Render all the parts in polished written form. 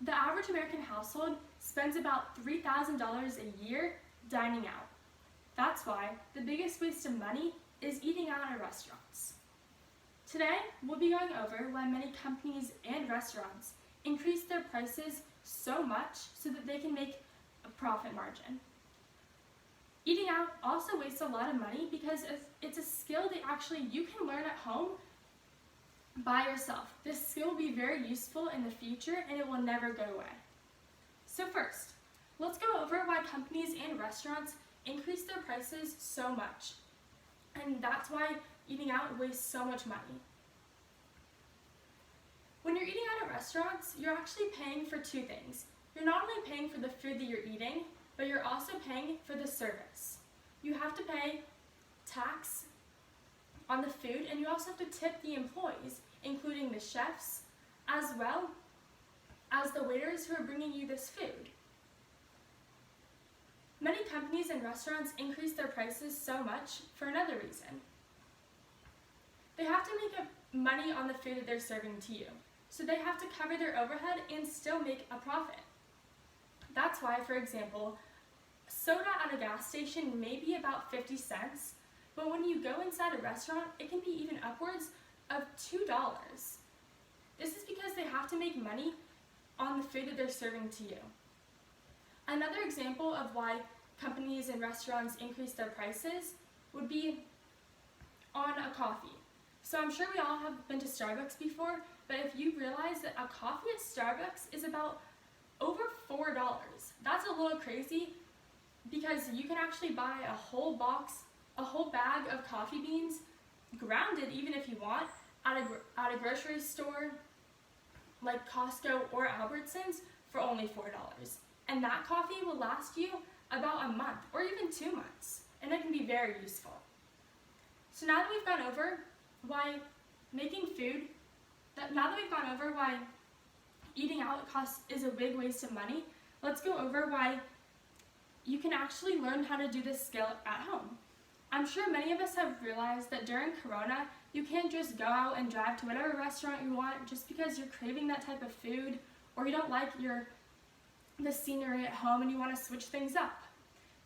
The average American household spends about $3,000 a year dining out. That's why the biggest waste of money is eating out at restaurants. Today, we'll be going over why many companies and restaurants increase their prices so much so that they can make a profit margin. Eating out also wastes a lot of money because it's a skill that actually you can learn at home by yourself. This skill will be very useful in the future and it will never go away. So first, let's go over why companies and restaurants increase their prices so much. And that's why eating out wastes so much money. When you're eating out at restaurants, you're actually paying for two things. You're not only paying for the food that you're eating, but you're also paying for the service. You have to pay tax on the food, and you also have to tip the employees, including the chefs, as well as the waiters who are bringing you this food. Many companies and restaurants increase their prices so much for another reason. They have to make money on the food that they're serving to you, so they have to cover their overhead and still make a profit. That's why, for example, soda at a gas station may be about 50 cents, but when you go inside a restaurant, it can be even upwards of $2. This is because they have to make money on the food that they're serving to you. Another example of why companies and restaurants increase their prices would be on a coffee. So I'm sure we all have been to Starbucks before, but if you realize that a coffee at Starbucks is about over $4, that's a little crazy because you can actually buy a whole bag of coffee beans, grounded even if you want, at a grocery store like Costco or Albertsons for only $4. And that coffee will last you about a month or even 2 months, and it can be very useful. So now that we've gone over why eating out is a big waste of money, let's go over why you can actually learn how to do this skill at home. I'm sure many of us have realized that during Corona, you can't just go out and drive to whatever restaurant you want just because you're craving that type of food or you don't like the scenery at home and you want to switch things up,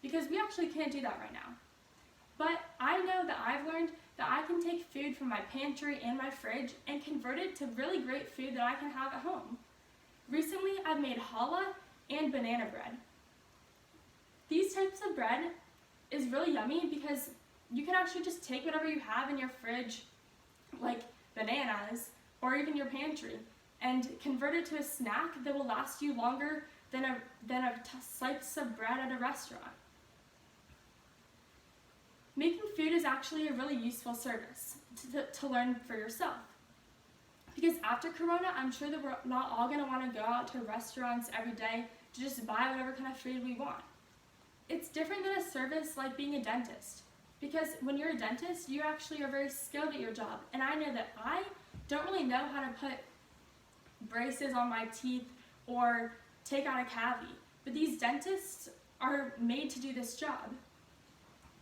because we actually can't do that right now. But I know that I've learned that I can take food from my pantry and my fridge and convert it to really great food that I can have at home. Recently, I've made challah and banana bread. These types of bread is really yummy because you can actually just take whatever you have in your fridge, like bananas or even your pantry, and convert it to a snack that will last you longer than a slice of bread at a restaurant. Making food is actually a really useful service to learn for yourself. Because after Corona, I'm sure that we're not all going to want to go out to restaurants every day to just buy whatever kind of food we want. It's different than a service like being a dentist. Because when you're a dentist, you actually are very skilled at your job. And I know that I don't really know how to put braces on my teeth or take out a cavity. But these dentists are made to do this job.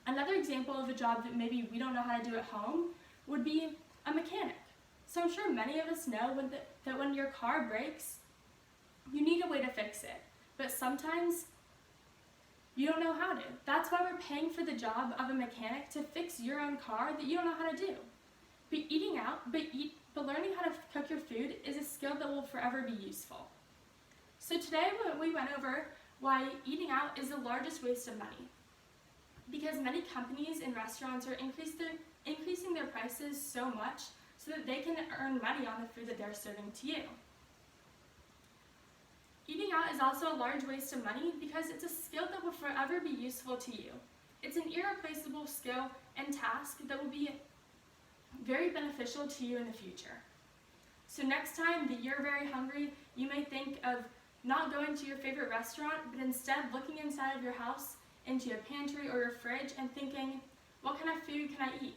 Another example of a job that maybe we don't know how to do at home would be a mechanic. So I'm sure many of us know that when your car breaks, you need a way to fix it. But sometimes you don't know how to. That's why we're paying for the job of a mechanic to fix your own car that you don't know how to do. But learning how to cook your food is a skill that will forever be useful. So today we went over why eating out is the largest waste of money. Because many companies and restaurants are increasing their prices so much so that they can earn money on the food that they're serving to you. Eating out is also a large waste of money because it's a skill that will forever be useful to you. It's an irreplaceable skill and task that will be very beneficial to you in the future. So next time that you're very hungry, you may think of not going to your favorite restaurant, but instead looking inside of your house into your pantry or your fridge and thinking, what kind of food can I eat?